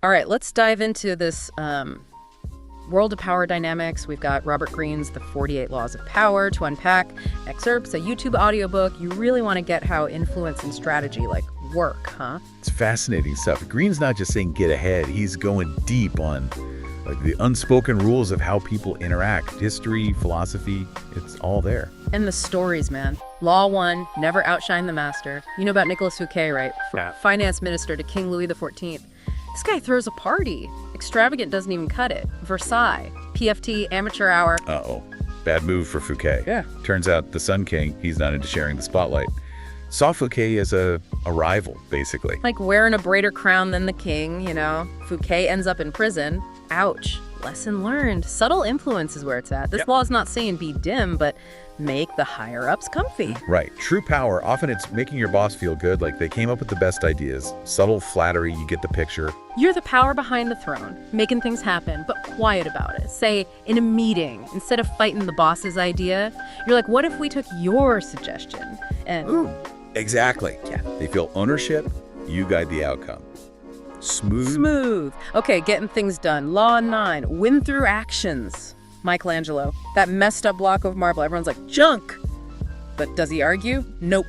All right, let's dive into this world of power dynamics. We've got Robert Greene's The 48 Laws of Power to unpack, excerpts, a YouTube audiobook. You really want to get how influence and strategy work, huh? It's fascinating stuff. Greene's not just saying get ahead. He's going deep on the unspoken rules of how people interact. History, philosophy, it's all there. And the stories, man. Law 1, never outshine the master. You know about Nicolas Fouquet, right? Yeah. Finance minister to King Louis XIV. This guy throws a party. Extravagant doesn't even cut it. Versailles, PFT, amateur hour. Uh-oh. Bad move for Fouquet. Yeah. Turns out the Sun King, he's not into sharing the spotlight. Saw Fouquet as a rival, basically. Like wearing a brighter crown than the king, you know? Fouquet ends up in prison. Ouch. Lesson learned. Subtle influence is where it's at. This law is not saying be dim, but make the higher-ups comfy. Right. True power, often it's making your boss feel good, like they came up with the best ideas. Subtle flattery, you get the picture. You're the power behind the throne, making things happen, but quiet about it. Say, in a meeting, instead of fighting the boss's idea, you're like, what if we took your suggestion? And Ooh, exactly. Yeah. They feel ownership, you guide the outcome. Smooth. Okay, getting things done. Law 9, win through actions. Michelangelo, that messed up block of marble. Everyone's like, junk. But does he argue? Nope.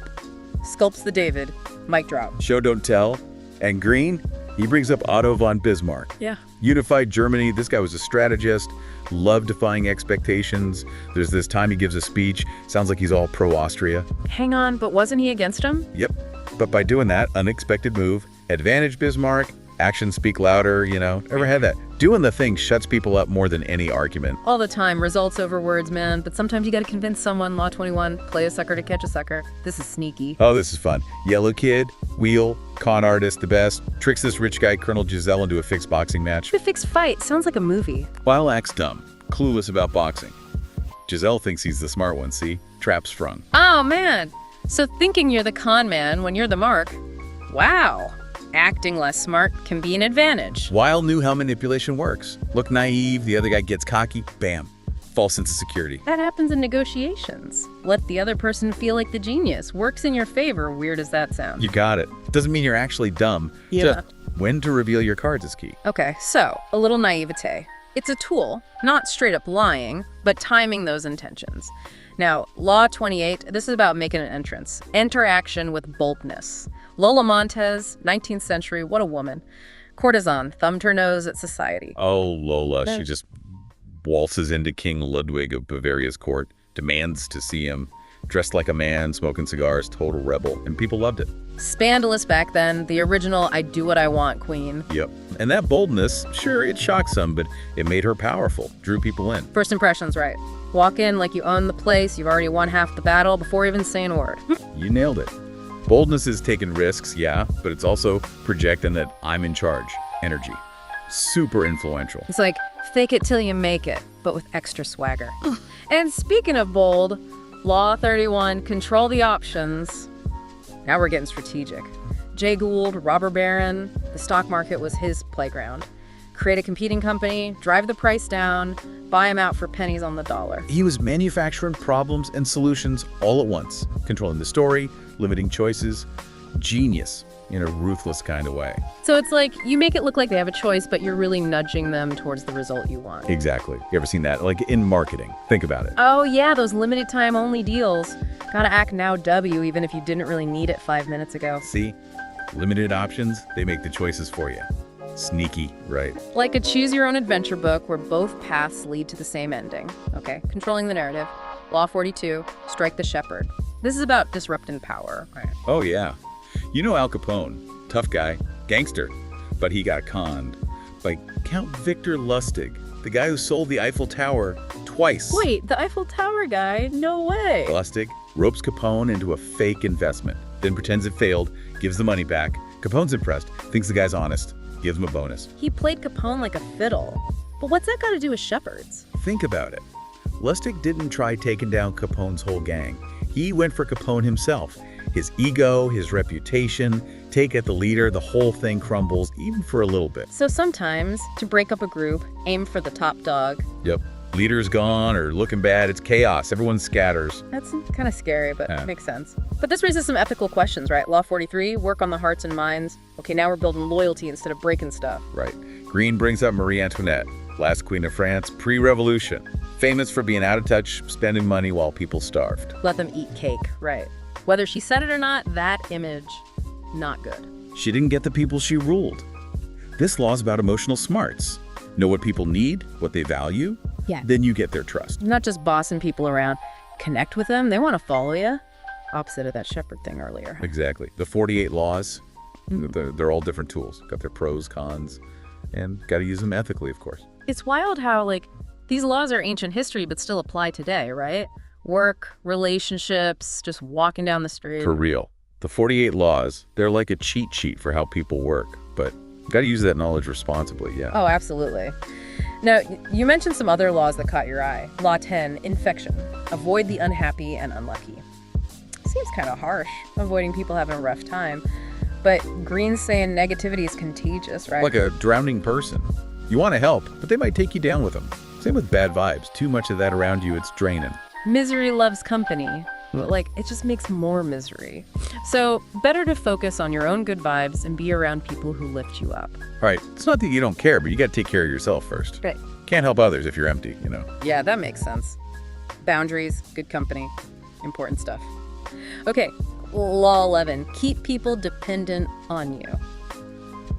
Sculpts the David. Mic drop. Show, don't tell. And Greene, he brings up Otto von Bismarck. Yeah. Unified Germany. This guy was a strategist, loved defying expectations. There's this time he gives a speech. Sounds like he's all pro-Austria. Hang on, but wasn't he against him? Yep. But by doing that, unexpected move, advantage Bismarck, actions speak louder, Ever had that? Doing the thing shuts people up more than any argument. All the time, results over words, man. But sometimes you gotta convince someone. Law 21, play a sucker to catch a sucker. This is sneaky. Oh, this is fun. Yellow kid, wheel, con artist, the best. Tricks this rich guy, Colonel Giselle, into a fixed boxing match. The fixed fight sounds like a movie. Weil acts dumb, clueless about boxing. Giselle thinks he's the smart one, see? Trap sprung. Oh, man. So thinking you're the con man when you're the mark. Wow. Acting less smart can be an advantage. Weil knew how manipulation works. Look naive, the other guy gets cocky, bam. False sense of security. That happens in negotiations. Let the other person feel like the genius. Works in your favor, weird as that sounds. You got it. Doesn't mean you're actually dumb. Yeah. Just when to reveal your cards is key. Okay, so a little naivete. It's a tool, not straight up lying, but timing those intentions. Now, Law 28, this is about making an entrance. Enter action with boldness. Lola Montez, 19th century, what a woman. Courtesan, thumbed her nose at society. Oh, Lola, she just waltzes into King Ludwig of Bavaria's court, demands to see him, dressed like a man, smoking cigars, total rebel, and people loved it. Scandalous back then, the original I do what I want queen. Yep. And that boldness, sure, it shocked some, but it made her powerful, drew people in. First impressions, right. Walk in like you own the place, you've already won half the battle before even saying a word. You nailed it. Boldness is taking risks, yeah, but it's also projecting that I'm in charge. Energy. Super influential. It's like, fake it till you make it, but with extra swagger. And speaking of bold, Law 31, control the options. Now we're getting strategic. Jay Gould, robber baron, the stock market was his playground. Create a competing company, drive the price down, buy them out for pennies on the dollar. He was manufacturing problems and solutions all at once, controlling the story, limiting choices. Genius in a ruthless kind of way. So it's like you make it look like they have a choice, but you're really nudging them towards the result you want. Exactly. You ever seen that? Like in marketing. Think about it. Oh yeah, those limited time only deals. Gotta act now W even if you didn't really need it 5 minutes ago. See? Limited options, they make the choices for you. Sneaky, right? Like a choose your own adventure book where both paths lead to the same ending. Okay, controlling the narrative. Law 42, strike the shepherd. This is about disrupting power. Right. Oh yeah. You know Al Capone, tough guy, gangster, but he got conned by Count Victor Lustig, the guy who sold the Eiffel Tower twice. Wait, the Eiffel Tower guy? No way. Lustig ropes Capone into a fake investment, then pretends it failed, gives the money back. Capone's impressed, thinks the guy's honest, gives him a bonus. He played Capone like a fiddle. But what's that got to do with shepherds? Think about it. Lustig didn't try taking down Capone's whole gang. He went for Capone himself. His ego, his reputation, take at the leader, the whole thing crumbles, even for a little bit. So sometimes, to break up a group, aim for the top dog. Yep. Leader's gone or looking bad. It's chaos. Everyone scatters. That's kind of scary, but makes sense. But this raises some ethical questions, right? Law 43, work on the hearts and minds. Okay, now we're building loyalty instead of breaking stuff. Right. Greene brings up Marie Antoinette, last queen of France, pre-revolution. Famous for being out of touch, spending money while people starved. Let them eat cake, right. Whether she said it or not, that image, not good. She didn't get the people she ruled. This law is about emotional smarts. Know what people need, what they value, then you get their trust. Not just bossing people around. Connect with them. They want to follow you. Opposite of that shepherd thing earlier. Exactly. The 48 laws, they're all different tools. Got their pros, cons, and got to use them ethically, of course. It's wild how, these laws are ancient history but still apply today, right? Work, relationships, just walking down the street. For real. The 48 laws, they're like a cheat sheet for how people work, but got to use that knowledge responsibly, yeah. Oh, absolutely. Now, you mentioned some other laws that caught your eye. Law 10, infection. Avoid the unhappy and unlucky. Seems kind of harsh, avoiding people having a rough time. But Greene's saying negativity is contagious, right? Like a drowning person. You want to help, but they might take you down with them. Same with bad vibes. Too much of that around you, it's draining. Misery loves company. But it just makes more misery. So better to focus on your own good vibes and be around people who lift you up. All right, it's not that you don't care, but you got to take care of yourself first. Right. Can't help others if you're empty, Yeah, that makes sense. Boundaries, good company, important stuff. Okay, Law 11, keep people dependent on you.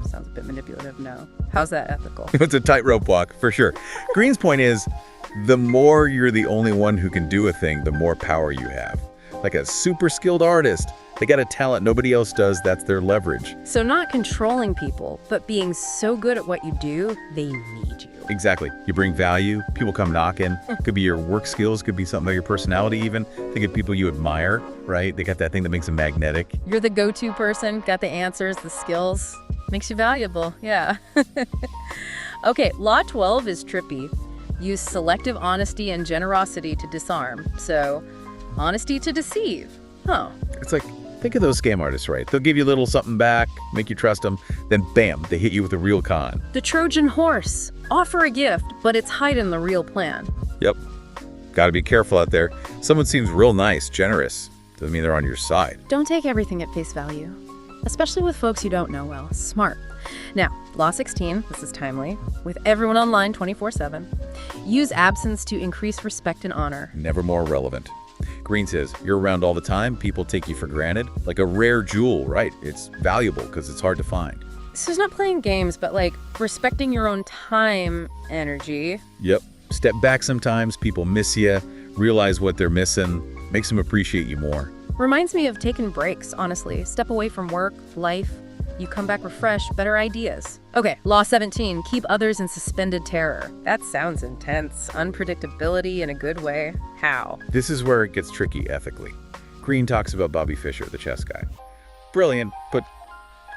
Sounds a bit manipulative, no. How's that ethical? It's a tightrope walk, for sure. Greene's point is, the more you're the only one who can do a thing, the more power you have. Like a super skilled artist, they got a talent nobody else does, that's their leverage. So not controlling people, but being so good at what you do, they need you. Exactly. You bring value, people come knocking. Could be your work skills, could be something about your personality even. Think of people you admire, right? They got that thing that makes them magnetic. You're the go-to person, got the answers, the skills. Makes you valuable, yeah. Okay, Law 12 is trippy. Use selective honesty and generosity to disarm. So, honesty to deceive. Huh. It's like, think of those scam artists, right? They'll give you a little something back, make you trust them, then bam, they hit you with a real con. The Trojan horse. Offer a gift, but it's hiding the real plan. Yep. Gotta be careful out there. Someone seems real nice, generous. Doesn't mean they're on your side. Don't take everything at face value, especially with folks you don't know well. Smart. Now, Law 16, this is timely, with everyone online 24/7. Use absence to increase respect and honor. Never more relevant. Greene says, you're around all the time, people take you for granted. Like a rare jewel, right? It's valuable because it's hard to find. So it's not playing games, but respecting your own time energy. Yep. Step back sometimes, people miss you, realize what they're missing, makes them appreciate you more. Reminds me of taking breaks, honestly. Step away from work, life. You come back refreshed, better ideas. Okay, Law 17, keep others in suspended terror. That sounds intense. Unpredictability in a good way. How? This is where it gets tricky ethically. Greene talks about Bobby Fischer, the chess guy. Brilliant, but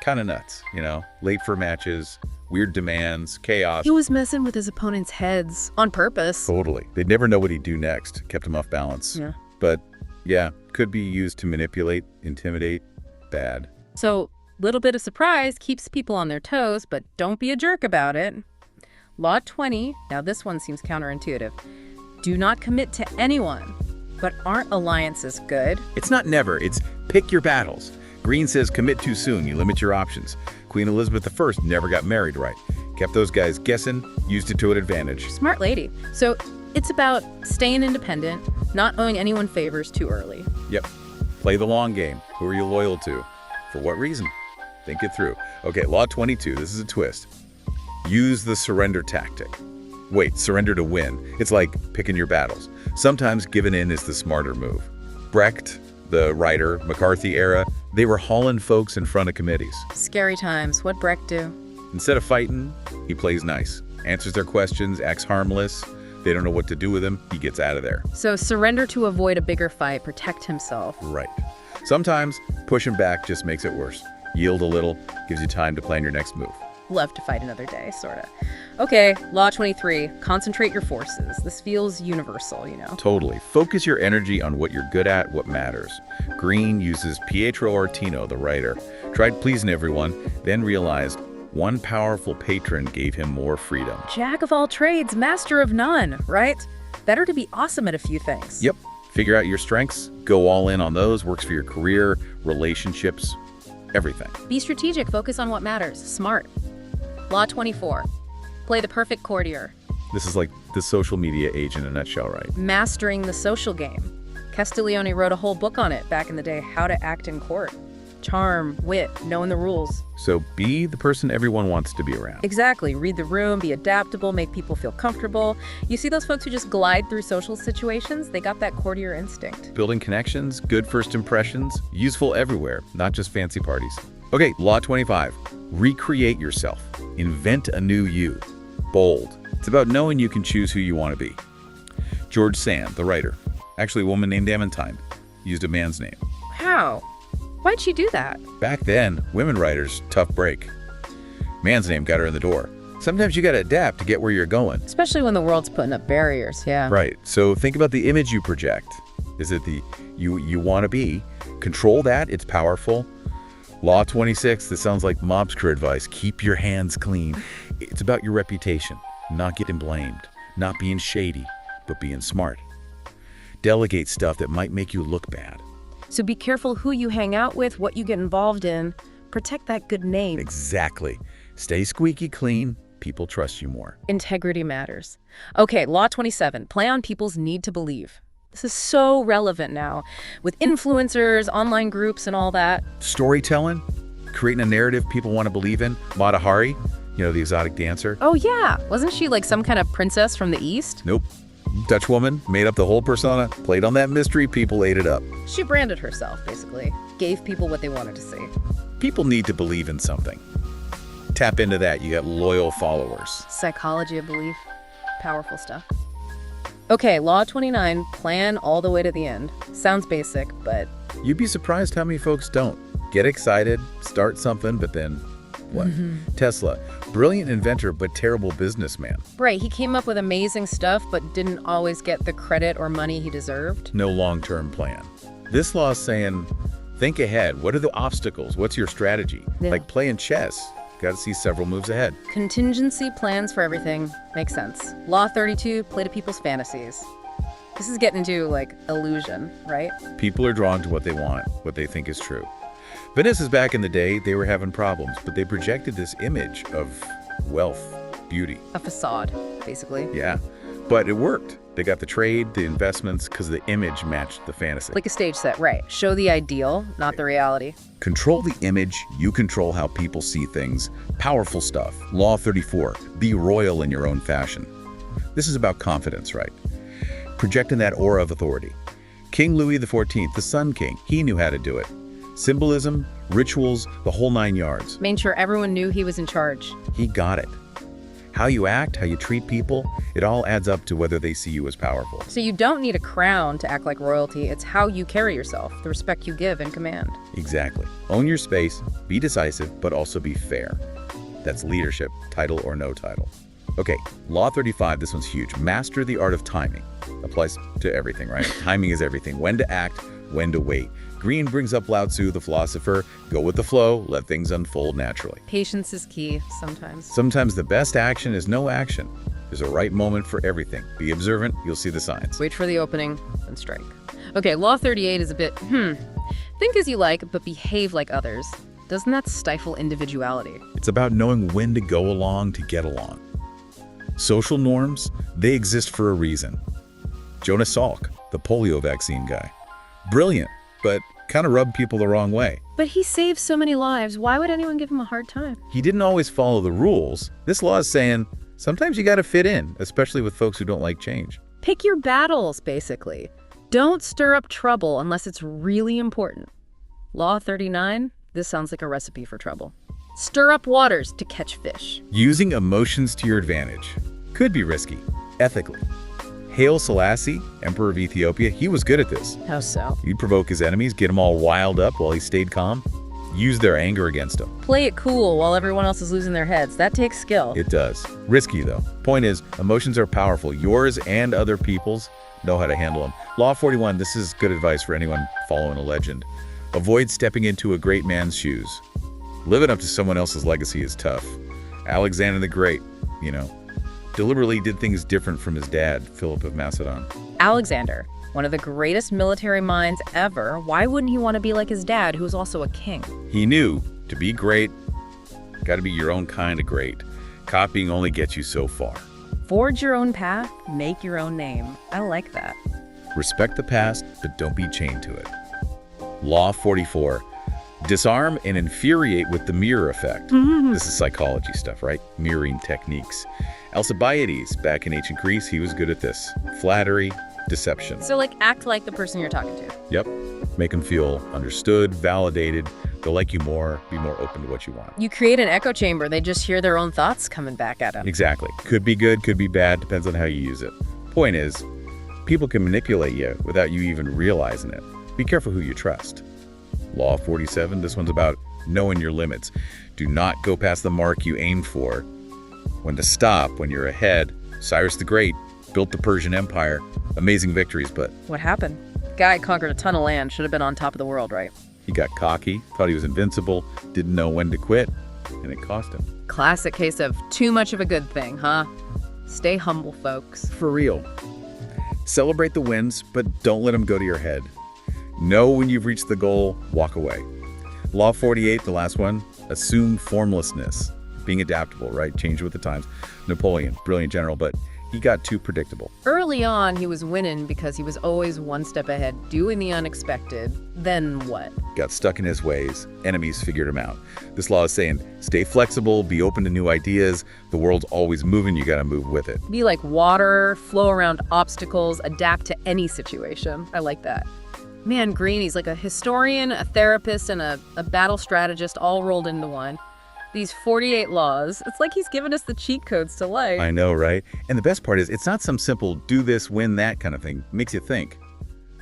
kind of nuts, late for matches, weird demands, chaos. He was messing with his opponent's heads on purpose. Totally. They'd never know what he'd do next. Kept him off balance. Yeah. But yeah, could be used to manipulate, intimidate. Bad. So, little bit of surprise keeps people on their toes, but don't be a jerk about it. Law 20, now this one seems counterintuitive. Do not commit to anyone. But aren't alliances good? It's not never, it's pick your battles. Greene says commit too soon, you limit your options. Queen Elizabeth I never got married right. Kept those guys guessing, used it to an advantage. Smart lady. So it's about staying independent, not owing anyone favors too early. Yep. Play the long game. Who are you loyal to? For what reason? Think it through. Okay, Law 22, this is a twist. Use the surrender tactic. Wait, surrender to win. It's like picking your battles. Sometimes giving in is the smarter move. Brecht, the writer, McCarthy era, they were hauling folks in front of committees. Scary times. What'd Brecht do? Instead of fighting, he plays nice. Answers their questions, acts harmless. They don't know what to do with him, he gets out of there. So surrender to avoid a bigger fight, protect himself. Right. Sometimes pushing back just makes it worse. Yield a little, gives you time to plan your next move. Love to fight another day, sorta. Okay, Law 23, concentrate your forces. This feels universal, Totally. Focus your energy on what you're good at, what matters. Greene uses Pietro Artino, the writer. Tried pleasing everyone, then realized One powerful patron gave him more freedom. Jack of all trades, master of none, right? Better to be awesome at a few things. Yep. Figure out your strengths, go all in on those, works for your career, relationships, everything. Be strategic, focus on what matters. Smart. Law 24. Play the perfect courtier. This is like the social media age in a nutshell, right? Mastering the social game. Castiglione wrote a whole book on it back in the day, How to Act in Court. Charm, wit, knowing the rules. So be the person everyone wants to be around. Exactly. Read the room, be adaptable, make people feel comfortable. You see those folks who just glide through social situations? They got that courtier instinct. Building connections, good first impressions, useful everywhere, not just fancy parties. Okay, Law 25. Recreate yourself. Invent a new you. Bold. It's about knowing you can choose who you want to be. George Sand, the writer, actually a woman named Amantine, used a man's name. How? Why'd she do that? Back then, women writers, tough break. Man's name got her in the door. Sometimes you gotta adapt to get where you're going. Especially when the world's putting up barriers, yeah. Right, so think about the image you project. Is it the you want to be? Control that, it's powerful. Law 26, this sounds like mobster advice. Keep your hands clean. It's about your reputation, not getting blamed, not being shady, but being smart. Delegate stuff that might make you look bad. So be careful who you hang out with, what you get involved in. Protect that good name. Exactly. Stay squeaky clean. People trust you more. Integrity matters. Okay, Law 27, play on people's need to believe. This is so relevant now with influencers, online groups, and all that. Storytelling, creating a narrative people want to believe in. Mata Hari, the exotic dancer. Oh yeah, wasn't she like some kind of princess from the East? Nope. Dutch woman, made up the whole persona, played on that mystery, people ate it up. She branded herself, basically. Gave people what they wanted to see. People need to believe in something. Tap into that, you get loyal followers. Psychology of belief. Powerful stuff. Okay, Law 29, plan all the way to the end. Sounds basic, but... You'd be surprised how many folks don't. Get excited, start something, but then what? Tesla, brilliant inventor, but terrible businessman. Right, he came up with amazing stuff, but didn't always get the credit or money he deserved. No long-term plan. This law is saying, think ahead. What are the obstacles? What's your strategy? Yeah. Like playing chess. Got to see several moves ahead. Contingency plans for everything. Makes sense. Law 32, play to people's fantasies. This is getting into, like, illusion, right? People are drawn to what they want, what they think is true. Venice's back in the day, they were having problems, but they projected this image of wealth, beauty. A facade, basically. Yeah, but it worked. They got the trade, the investments, because the image matched the fantasy. Like a stage set, right. Show the ideal, not the reality. Control the image, you control how people see things. Powerful stuff. Law 34, be royal in your own fashion. This is about confidence, right? Projecting that aura of authority. King Louis XIV, the Sun King, he knew how to do it. Symbolism, rituals, the whole 9 yards. Made sure everyone knew he was in charge. He got it. How you act, how you treat people, it all adds up to whether they see you as powerful. So you don't need a crown to act like royalty. It's how you carry yourself, the respect you give and command. Exactly. Own your space, be decisive, but also be fair. That's leadership, title or no title. Okay, Law 35, this one's huge. Master the art of timing. Applies to everything, right? Timing is everything. When to act, when to wait. Greene brings up Lao Tzu, the philosopher. Go with the flow, let things unfold naturally. Patience is key sometimes. Sometimes the best action is no action. There's a right moment for everything. Be observant, you'll see the signs. Wait for the opening, and strike. Okay, Law 38 is a bit, think as you like, but behave like others. Doesn't that stifle individuality? It's about knowing when to go along to get along. Social norms, they exist for a reason. Jonas Salk, the polio vaccine guy. Brilliant, but kind of rubbed people the wrong way. But he saved so many lives. Why would anyone give him a hard time? He didn't always follow the rules. This law is saying sometimes you got to fit in, especially with folks who don't like change. Pick your battles, basically. Don't stir up trouble unless it's really important. Law 39, this sounds like a recipe for trouble. Stir up waters to catch fish. Using emotions to your advantage could be risky, ethically. Haile Selassie, Emperor of Ethiopia, he was good at this. How so? He'd provoke his enemies, get them all wild up while he stayed calm, use their anger against him. Play it cool while everyone else is losing their heads. That takes skill. It does. Risky, though. Point is, emotions are powerful. Yours and other people's. Know how to handle them. Law 41, this is good advice for anyone following a legend. Avoid stepping into a great man's shoes. Living up to someone else's legacy is tough. Alexander the Great, deliberately did things different from his dad, Philip of Macedon. Alexander, one of the greatest military minds ever, why wouldn't he want to be like his dad, who was also a king? He knew to be great, got to be your own kind of great. Copying only gets you so far. Forge your own path, make your own name. I like that. Respect the past, but don't be chained to it. Law 44. Disarm and infuriate with the mirror effect. This is psychology stuff, right? Mirroring techniques. Alcibiades, back in ancient Greece, he was good at this. Flattery, deception. So act like the person you're talking to. Yep. Make them feel understood, validated. They'll like you more, be more open to what you want. You create an echo chamber. They just hear their own thoughts coming back at them. Exactly. Could be good, could be bad, depends on how you use it. Point is, people can manipulate you without you even realizing it. Be careful who you trust. Law 47, this one's about knowing your limits. Do not go past the mark you aimed for. When to stop, when you're ahead. Cyrus the Great built the Persian Empire. Amazing victories, but What happened? Guy conquered a ton of land, should have been on top of the world, right? he got cocky, thought he was invincible, didn't know when to quit, and it cost him. Classic case of too much of a good thing, huh? Stay humble, folks. For real. Celebrate the wins, but don't let them go to your head. Know when you've reached the goal, walk away. Law 48, the last one, assume formlessness. Being adaptable, right? Change with the times. Napoleon, brilliant general, but he got too predictable. Early on, he was winning because he was always one step ahead, doing the unexpected. Then what? Got stuck in his ways. Enemies figured him out. This law is saying, stay flexible, be open to new ideas. The world's always moving, you gotta move with it. Be like water, flow around obstacles, adapt to any situation. I like that. Man, Greene, he's like a historian, a therapist, and a battle strategist all rolled into one. These 48 laws, it's like he's given us the cheat codes to life. I know, right? And the best part is, it's not some simple do this, win that kind of thing. It makes you think.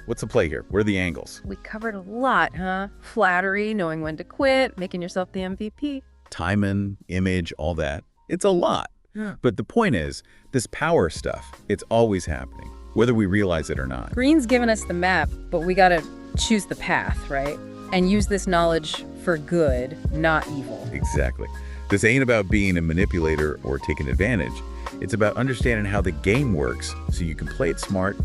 What's the play here? Where are the angles? We covered a lot, huh? Flattery, knowing when to quit, making yourself the MVP. Timing, image, all that. It's a lot. Yeah. But the point is, this power stuff, it's always happening, whether we realize it or not. Greene's given us the map, but we gotta choose the path, right? And use this knowledge for good, not evil. Exactly. This ain't about being a manipulator or taking advantage. It's about understanding how the game works so you can play it smart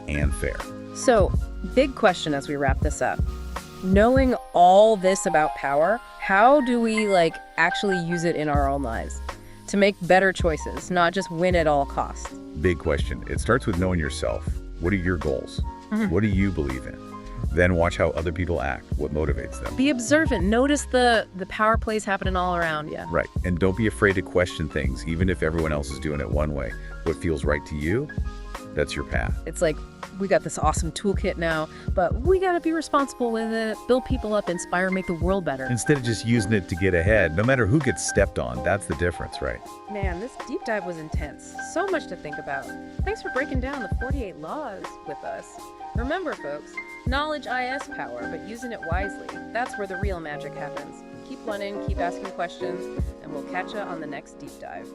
and fair. So, big question as we wrap this up. Knowing all this about power, how do we actually use it in our own lives to make better choices, not just win at all costs? Big question. It starts with knowing yourself. What are your goals? What do you believe in? Then watch how other people act, what motivates them. Be observant. Notice the power plays happening all around you. Right. And don't be afraid to question things, even if everyone else is doing it one way. What feels right to you, that's your path. It's like, we got this awesome toolkit now, but we gotta be responsible with it, build people up, inspire, make the world better. Instead of just using it to get ahead, no matter who gets stepped on, that's the difference, right? Man, this deep dive was intense. So much to think about. Thanks for breaking down the 48 laws with us. Remember, folks, knowledge is power, but using it wisely, that's where the real magic happens. Keep learning, keep asking questions, and we'll catch you on the next deep dive.